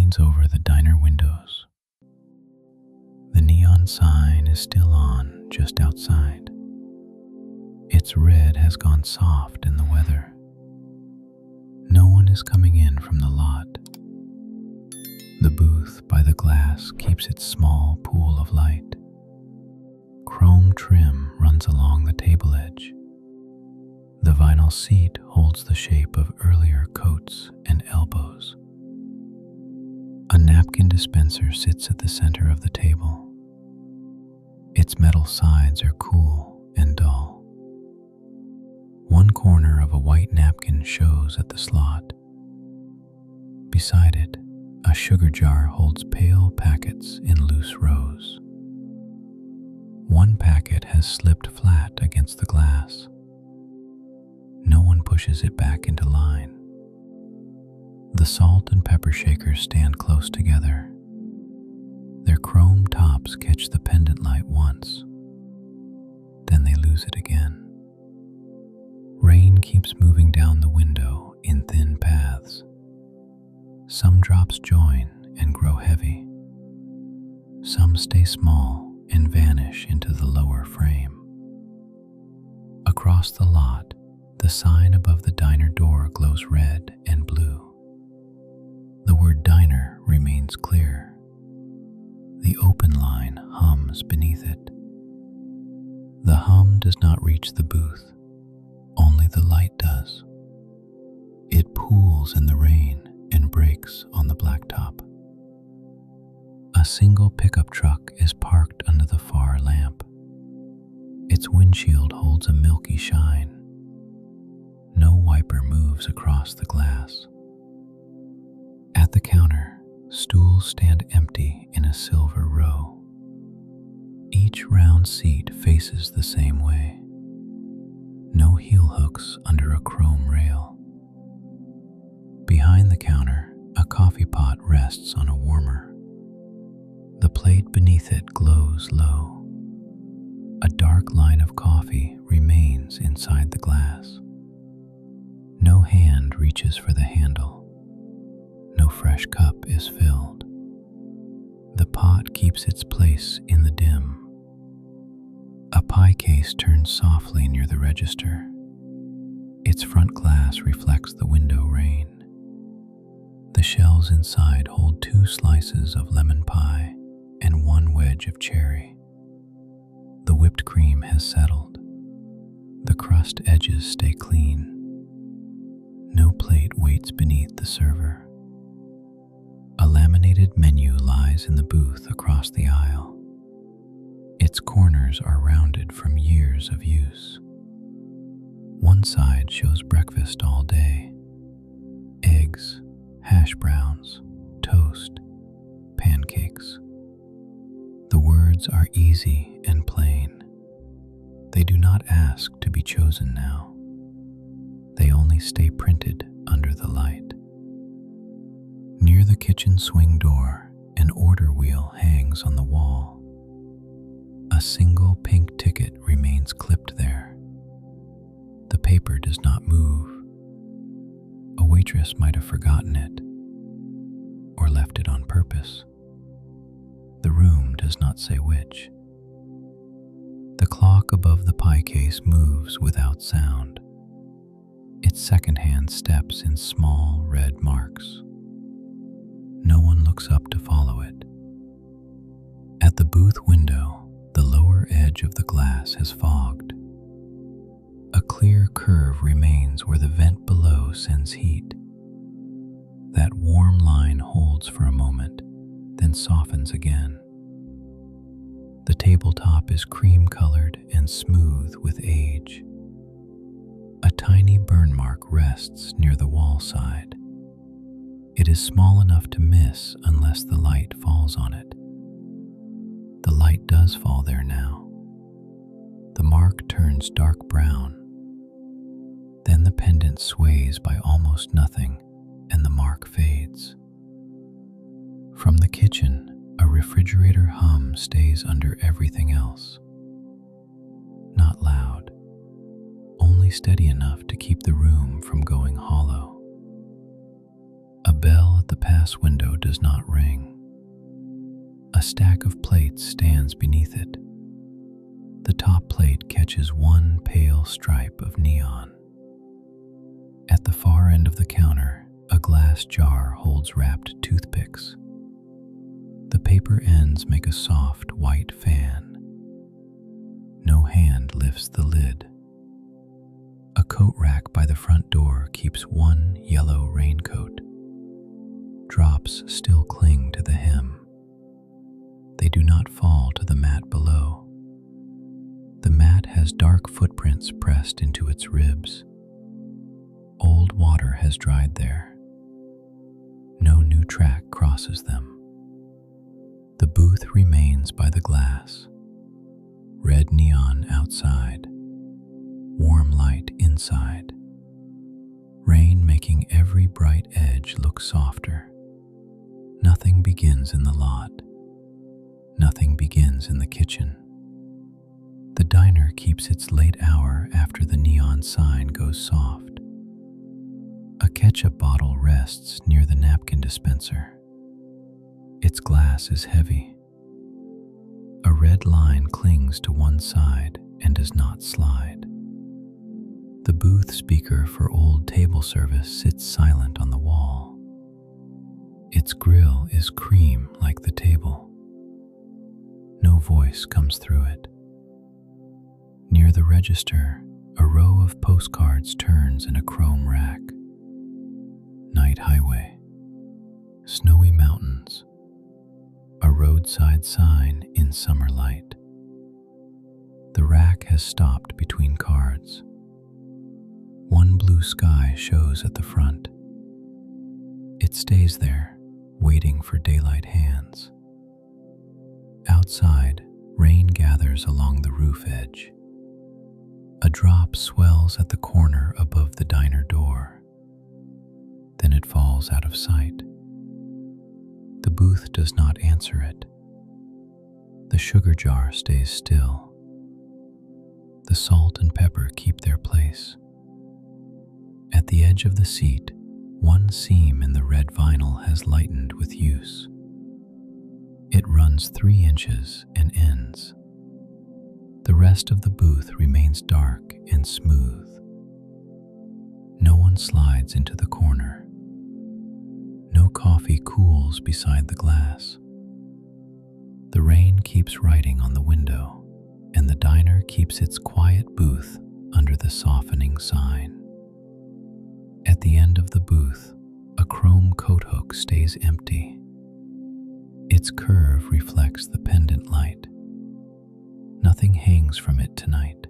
leans over the diner windows. The neon sign is still on just outside. Its red has gone soft in the weather. No one is coming in from the lot. The booth by the glass keeps its small pool of light. Chrome trim runs along the table edge. The vinyl seat holds the shape of earlier coats and elbows. A napkin dispenser sits at the center of the table. Its metal sides are cool and dull. One corner of a white napkin shows at the slot. Beside it, a sugar jar holds pale packets in loose rows. One packet has slipped flat against the glass. No one pushes it back into line. The salt and pepper shakers stand close together. Their chrome tops catch the pendant light once. Then they lose it again. Rain keeps moving down the window in thin paths. Some drops join and grow heavy. Some stay small and vanish into the lower frame. Across the lot, the sign above the diner door glows red and blue. The word diner remains clear. The open line hums beneath it. The hum does not reach the booth, only the light does. It pools in the rain and breaks on the blacktop. A single pickup truck is parked under the far lamp. Its windshield holds a milky shine. No wiper moves across the glass. At the counter, stools stand empty in a silver row. Each round seat faces the same way. No heel hooks under a chrome rail. Behind the counter, a coffee pot rests on a warmer. The plate beneath it glows low. A dark line of coffee remains inside the glass. No hand reaches for the handle. No fresh cup is filled. The pot keeps its place in the dim. A pie case turns softly near the register. Its front glass reflects the window rain. The shells inside hold 2 slices of lemon pie and 1 wedge of cherry. The whipped cream has settled. The crust edges stay clean. No plate waits beneath the server. A laminated menu lies in the booth across the aisle. Its corners are rounded from years of use. One side shows breakfast all day. Eggs, hash browns, toast, pancakes. The words are easy and plain. They do not ask to be chosen now. They only stay printed under the light. Near the kitchen swing door, an order wheel hangs on the wall. A single pink ticket remains clipped there. The paper does not move. A waitress might have forgotten it, or left it on purpose. The room does not say which. The clock above the pie case moves without sound. Its second hand steps in small red marks. No one looks up to follow it. At the booth window, the lower edge of the glass has fogged. A clear curve remains where the vent below sends heat. That warm line holds for a moment, then softens again. The tabletop is cream-colored and smooth with age. A tiny burn mark rests near the wall side. It is small enough to miss unless the light falls on it. The light does fall there now. The mark turns dark brown. Then the pendant sways by almost nothing, and the mark fades. From the kitchen, a refrigerator hum stays under everything else. Not loud, only steady enough to keep the room from going hollow. A bell but the pass window does not ring. A stack of plates stands beneath it. The top plate catches one pale stripe of neon. At the far end of the counter, a glass jar holds wrapped toothpicks. The paper ends make a soft white fan. No hand lifts the lid. A coat rack by the front door keeps one yellow raincoat. Drops still cling to the hem. They do not fall to the mat below. The mat has dark footprints pressed into its ribs. Old water has dried there. No new track crosses them. The booth remains by the glass. Red neon outside. Warm light inside. Rain making every bright edge look softer. Nothing begins in the lot. Nothing begins in the kitchen. The diner keeps its late hour after the neon sign goes soft. A ketchup bottle rests near the napkin dispenser. Its glass is heavy. A red line clings to one side and does not slide. The booth speaker for old table service sits silent on the wall. Its grill is cream like the table. No voice comes through it. Near the register, a row of postcards turns in a chrome rack. Night highway, snowy mountains, a roadside sign in summer light. The rack has stopped between cards. One blue sky shows at the front. It stays there, waiting for daylight hands. Outside, rain gathers along the roof edge. A drop swells at the corner above the diner door. Then it falls out of sight. The booth does not answer it. The sugar jar stays still. The salt and pepper keep their place. At the edge of the seat, one seam in the red vinyl has lightened with use. It runs 3 inches and ends. The rest of the booth remains dark and smooth. No one slides into the corner. No coffee cools beside the glass. The rain keeps writing on the window, and the diner keeps its quiet booth under the softening sign. At the end of the booth, a chrome coat hook stays empty. Its curve reflects the pendant light. Nothing hangs from it tonight.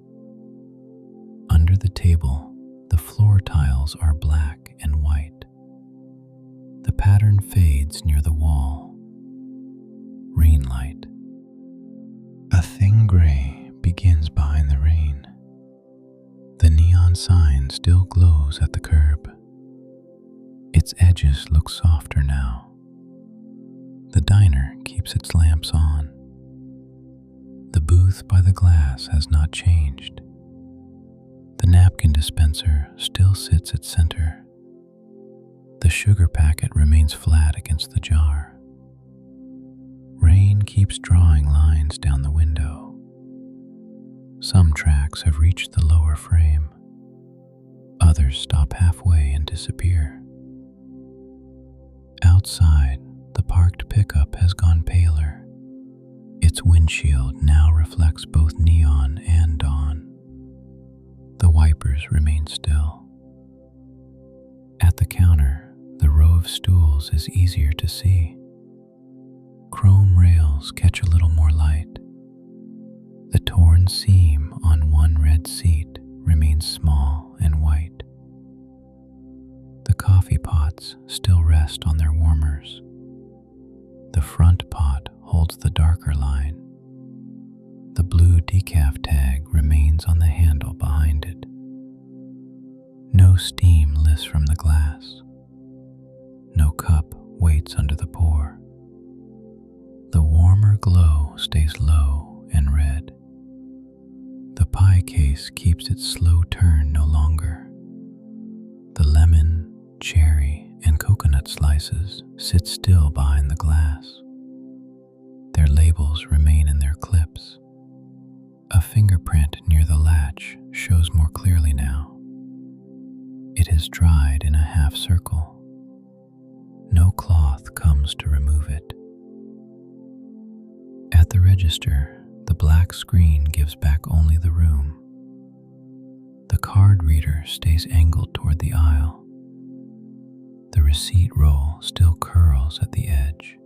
Under the table, the floor tiles are black and white. The pattern fades near the wall. Rain light. A thin gray begins behind the rain. The neon sign still glows at the curb. Its edges look softer now. The diner keeps its lamps on. The booth by the glass has not changed. The napkin dispenser still sits at center. The sugar packet remains flat against the jar. Rain keeps drawing lines down the window. Some tracks have reached the lower frame. Others stop halfway and disappear. Outside, the parked pickup has gone paler. Its windshield now reflects both neon and dawn. The wipers remain still. At the counter, the row of stools is easier to see. Chrome rails catch a little more light. The torn seam on one red seat remains small and white. The coffee pots still rest on their warmers. The front pot holds the darker line. The blue decaf tag remains on the handle behind it. No steam lifts from the glass. No cup waits under the pour. The warmer glow stays low and red. The pie case keeps its slow turn no longer. The lemon, cherry, and coconut slices sit still behind the glass. Their labels remain in their clips. A fingerprint near the latch shows more clearly now. It has dried in a half circle. No cloth comes to remove it. At the register, the black screen gives back only the room. The card reader stays angled toward the aisle. The receipt roll still curls at the edge.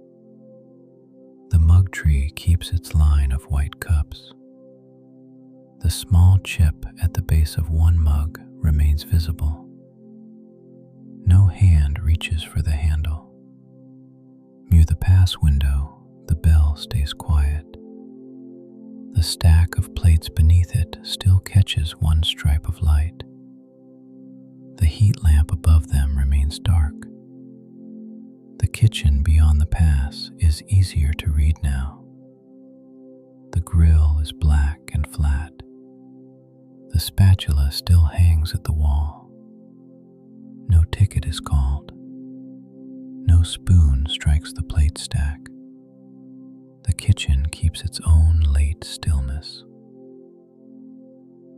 The mug tree keeps its line of white cups. The small chip at the base of one mug remains visible. No hand reaches for the handle. Near the pass window, the bell stays quiet. The stack of plates beneath it still catches one stripe of light. The heat lamp above them remains dark. The kitchen beyond the pass is easier to read now. The grill is black and flat. The spatula still hangs at the wall. No ticket is called. No spoon strikes the plate stack. The kitchen keeps its own late stillness.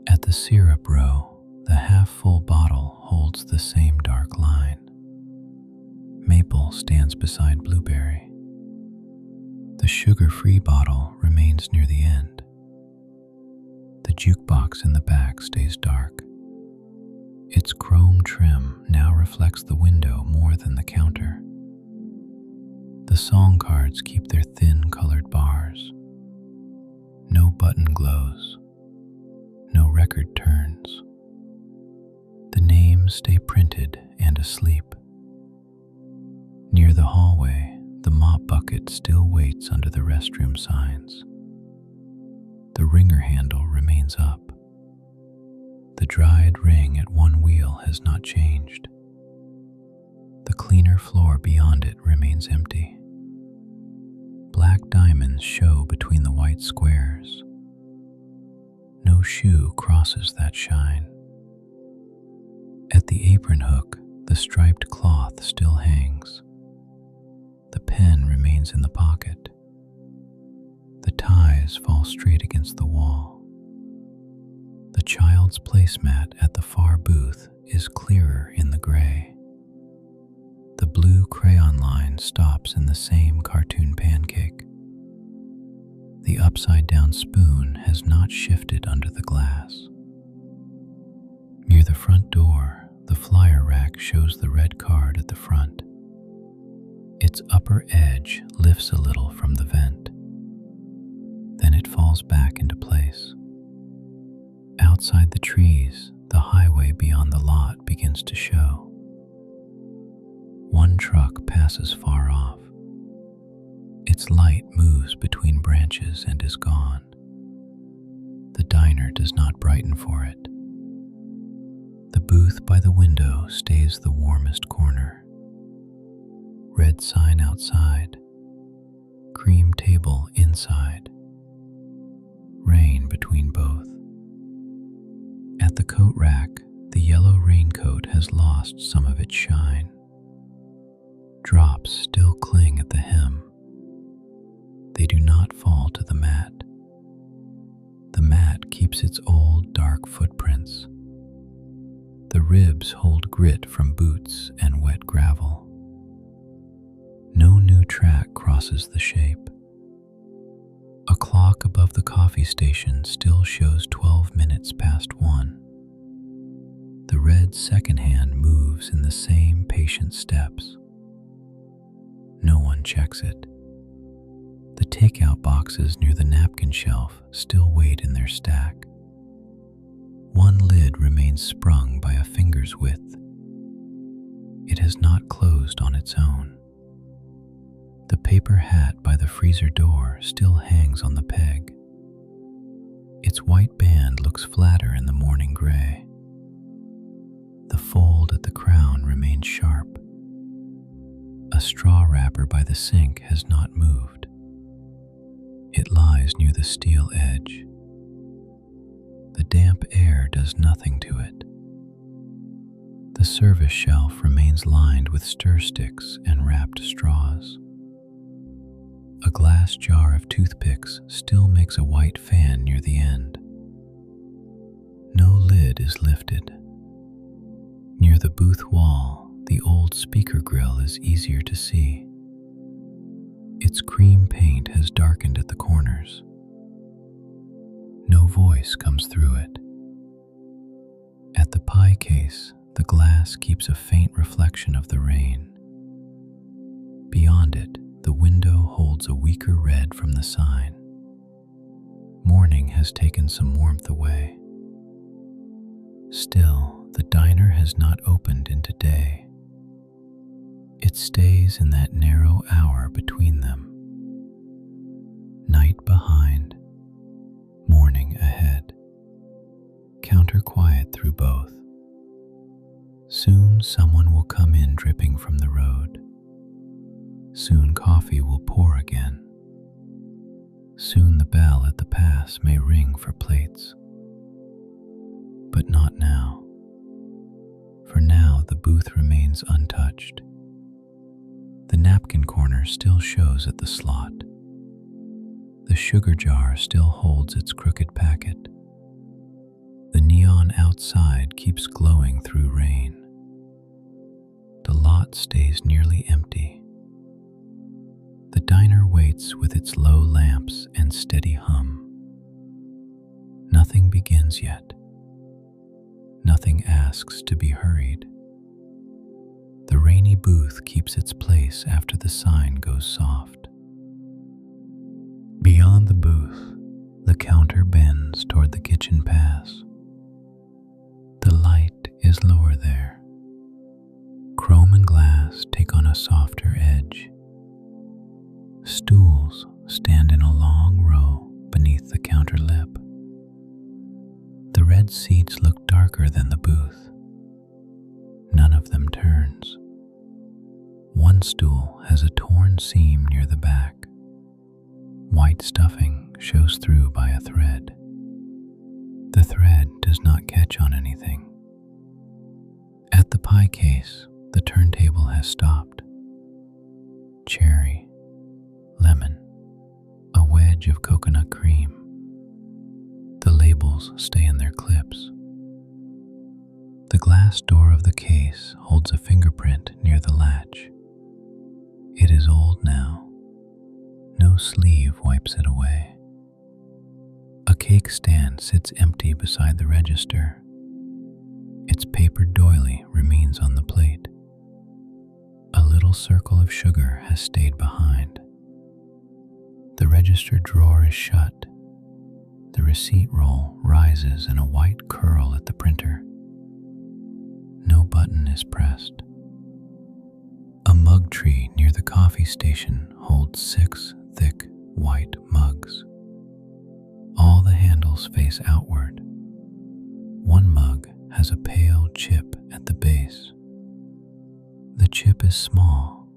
At the syrup row, the half-full bottle holds the same dark line. Maple stands beside blueberry. The sugar-free bottle remains near the end. The jukebox in the back stays dark. Its chrome trim now reflects the window more than the counter. The song cards keep their thin colored bars. No button glows. No record turns. The names stay printed and asleep. Near the hallway, the mop bucket still waits under the restroom signs. The wringer handle remains up. The dried ring at one wheel has not changed. The cleaner floor beyond it remains empty. Black diamonds show between the white squares. No shoe crosses that shine. At the apron hook, the striped cloth still hangs. The pen remains in the pocket. The ties fall straight against the wall. The child's placemat at the far booth is clearer in the gray. The blue crayon line stops in the same cartoon pancake. The upside-down spoon has not shifted under the glass. Near the front door, the flyer rack shows the red card at the front. Its upper edge lifts a little from the vent. Then it falls back into place. Outside the trees, the highway beyond the lot begins to show. One truck passes far off. Its light moves between branches and is gone. The diner does not brighten for it. The booth by the window stays the warmest corner. Red sign outside. Cream table inside. Rain between both. At the coat rack, the yellow raincoat has lost some of its shine. Drops still cling at the hem. They do not fall to the mat. The mat keeps its old dark footprints. The ribs hold grit from boots and wet gravel. No new track crosses the shape. A clock above the coffee station still shows 12 minutes past 1. The red second hand moves in the same patient steps. No one checks it. The takeout boxes near the napkin shelf still wait in their stack. One lid remains sprung by a finger's width. It has not closed on its own. The paper hat by the freezer door still hangs on the peg. Its white band looks flatter in the morning gray. The fold at the crown remains sharp. A straw wrapper by the sink has not moved. It lies near the steel edge. The damp air does nothing to it. The service shelf remains lined with stir sticks and wrapped straws. A glass jar of toothpicks still makes a white fan near the end. No lid is lifted. Near the booth wall, the old speaker grill is easier to see. Its cream paint has darkened at the corners. No voice comes through it. At the pie case, the glass keeps a faint reflection of the rain. Beyond it, the window holds a weaker red from the sign. Morning has taken some warmth away. Still, the diner has not opened into day. It stays in that narrow hour between them. Night behind, morning ahead. Counter quiet through both. Soon someone will come in dripping from the road. Soon coffee will pour again. Soon the bell at the pass may ring for plates. But not now. For now the booth remains untouched. The napkin corner still shows at the slot. The sugar jar still holds its crooked packet. The neon outside keeps glowing through rain. The lot stays nearly empty. The diner waits with its low lamps and steady hum. Nothing begins yet. Nothing asks to be hurried. The rainy booth keeps its place after the sign goes soft. Beyond the booth, the counter bends toward the kitchen pass. The light is lower there. Chrome and glass take on a softer edge. Stools stand in a long row beneath the counter lip. The red seats look darker than the booth. None of them turns. One stool has a torn seam near the back. White stuffing shows through by a thread. The thread does not catch on anything. At the pie case, the turntable has stopped. Cherry, lemon, a wedge of coconut cream. The labels stay in their clips. The glass door of the case holds a fingerprint near the latch. It is old now. No sleeve wipes it away. A cake stand sits empty beside the register. Its papered doily remains on the plate. A little circle of sugar has stayed behind. The register drawer is shut. The receipt roll rises in a white curl at the printer. No button is pressed. A mug tree near the coffee station holds 6 thick white mugs. All the handles face outward. One mug has a pale chip at the base. The chip is small.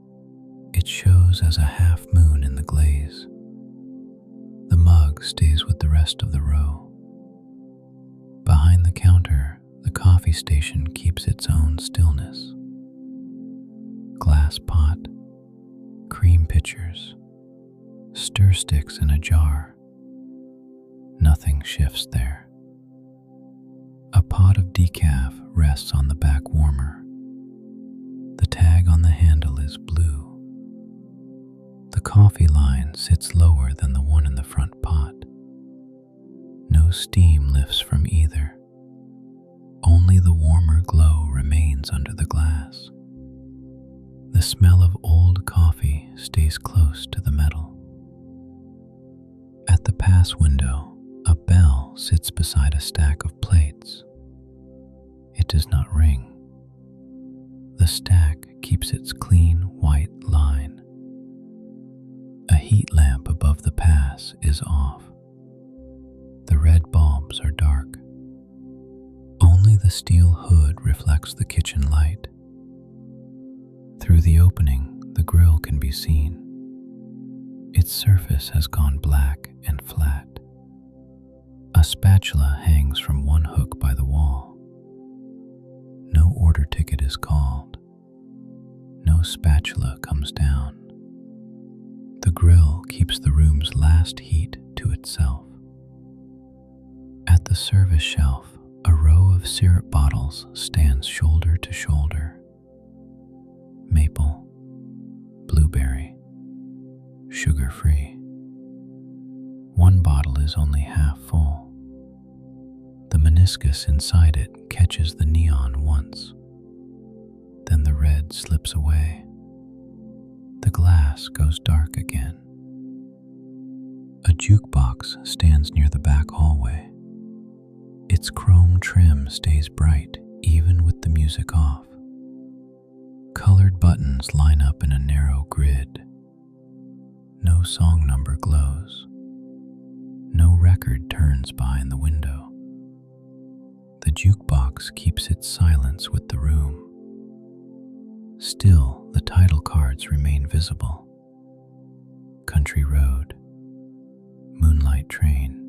It shows as a half moon in the glaze. The mug stays with the rest of the row. Behind the counter, the coffee station keeps its own stillness. Glass pot, cream pitchers, stir sticks in a jar. Nothing shifts there. A pot of decaf rests on the back warmer. The tag on the handle is blue. The coffee line sits lower than the one in the front pot. No steam lifts from either. Only the warmer glow remains under the glass. The smell of old coffee stays close to the metal. At the pass window, a bell sits beside a stack of plates. It does not ring. The stack keeps its clean white line. A heat lamp above the pass is off. The red bulbs are dark. Only the steel hood reflects the kitchen light. Through the opening, the grill can be seen. Its surface has gone black and flat. A spatula hangs from one hook by the wall. No order ticket is called. No spatula comes down. The grill keeps the room's last heat to itself. At the service shelf, a row of syrup bottles stands shoulder to shoulder. Maple, blueberry, sugar-free. One bottle is only half full. The meniscus inside it catches the neon once. Then the red slips away. The glass goes dark again. A jukebox stands near the back hallway. Its chrome trim stays bright even with the music off. Colored buttons line up in a narrow grid. No song number glows. No record turns behind the window. The jukebox keeps its silence with the room. Still, the title cards remain visible. Country Road, Moonlight Train,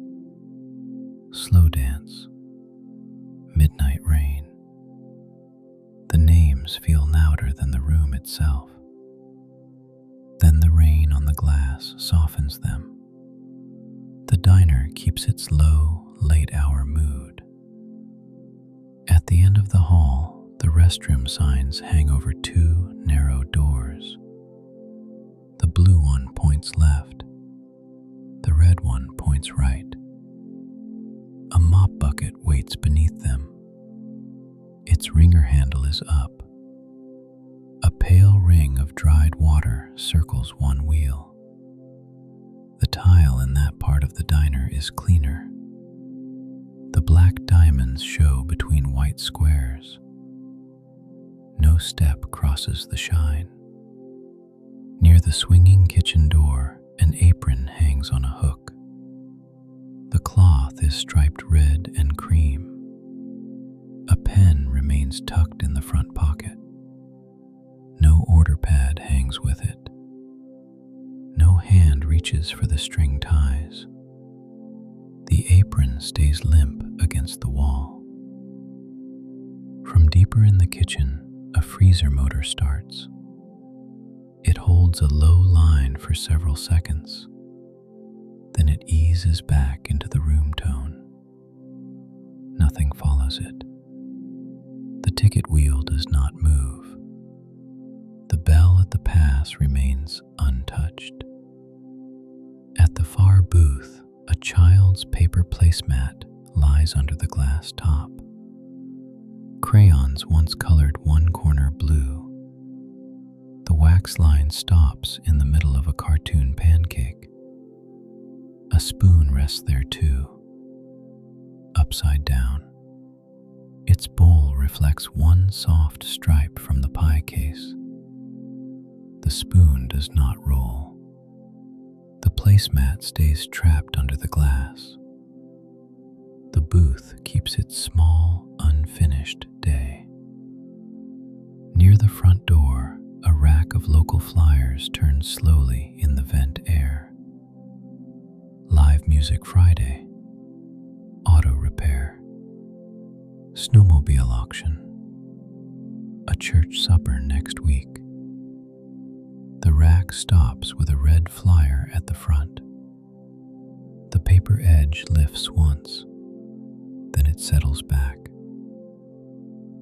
Slow Dance, Midnight Rain. The names feel louder than the room itself. Then the rain on the glass softens them. The diner keeps its low, late-hour mood. At the end of the hall, the restroom signs hang over two narrow doors. The blue one points left. The red one points right. A mop bucket waits beneath them. Its wringer handle is up. A pale ring of dried water circles one wheel. The tile in that part of the diner is cleaner. The black diamonds show between white squares. No step crosses the shine. Near the swinging kitchen door, an apron hangs on a hook. The cloth is striped red and cream. A pen remains tucked in the front pocket. No order pad hangs with it. No hand reaches for the string ties. The apron stays limp against the wall. From deeper in the kitchen, a freezer motor starts. It holds a low line for several seconds. Then it eases back into the room tone. Nothing follows it. The ticket wheel does not move. The bell at the pass remains untouched. At the far booth, a child's paper placemat lies under the glass top. Crayons once colored one corner blue. The wax line stops in the middle of a cartoon pancake. A spoon rests there too, upside down. Its bowl reflects one soft stripe from the pie case. The spoon does not roll. The placemat stays trapped under the glass. The booth keeps its small, unfinished day. Near the front door, a rack of local flyers turns slowly in the vent air. Live Music Friday, auto repair, snowmobile auction, a church supper next week. The rack stops with a red flyer at the front. The paper edge lifts once, then it settles back.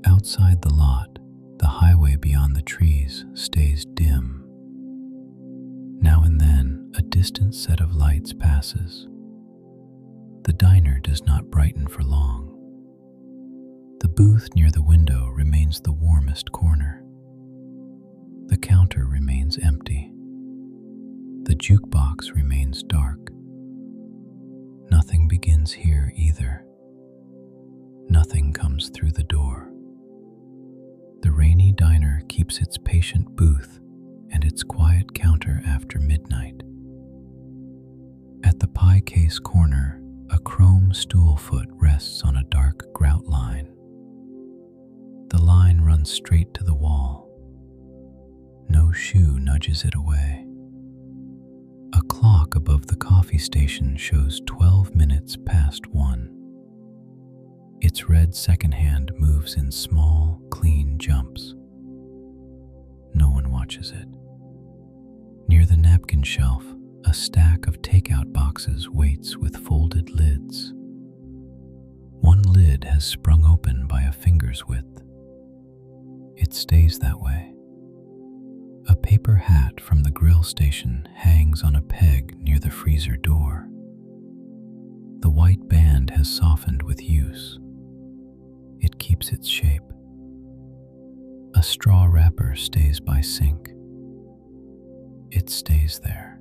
Outside the lot, the highway beyond the trees stays dim. Now and then, a distant set of lights passes. The diner does not brighten for long. The booth near the window remains the warmest corner. The counter remains empty. The jukebox remains dark. Nothing begins here either. Nothing comes through the door. The rainy diner keeps its patient booth and its quiet counter after midnight. At the pie case corner, a chrome stool foot rests on a dark grout line. The line runs straight to the wall. No shoe nudges it away. A clock above the coffee station shows 12 minutes past 1. Its red second hand moves in small, clean jumps. No one watches it. Near the napkin shelf, a stack of takeout boxes waits with folded lids. One lid has sprung open by a finger's width. It stays that way. A paper hat from the grill station hangs on a peg near the freezer door. The white band has softened with use. It keeps its shape. A straw wrapper stays by sink. It stays there.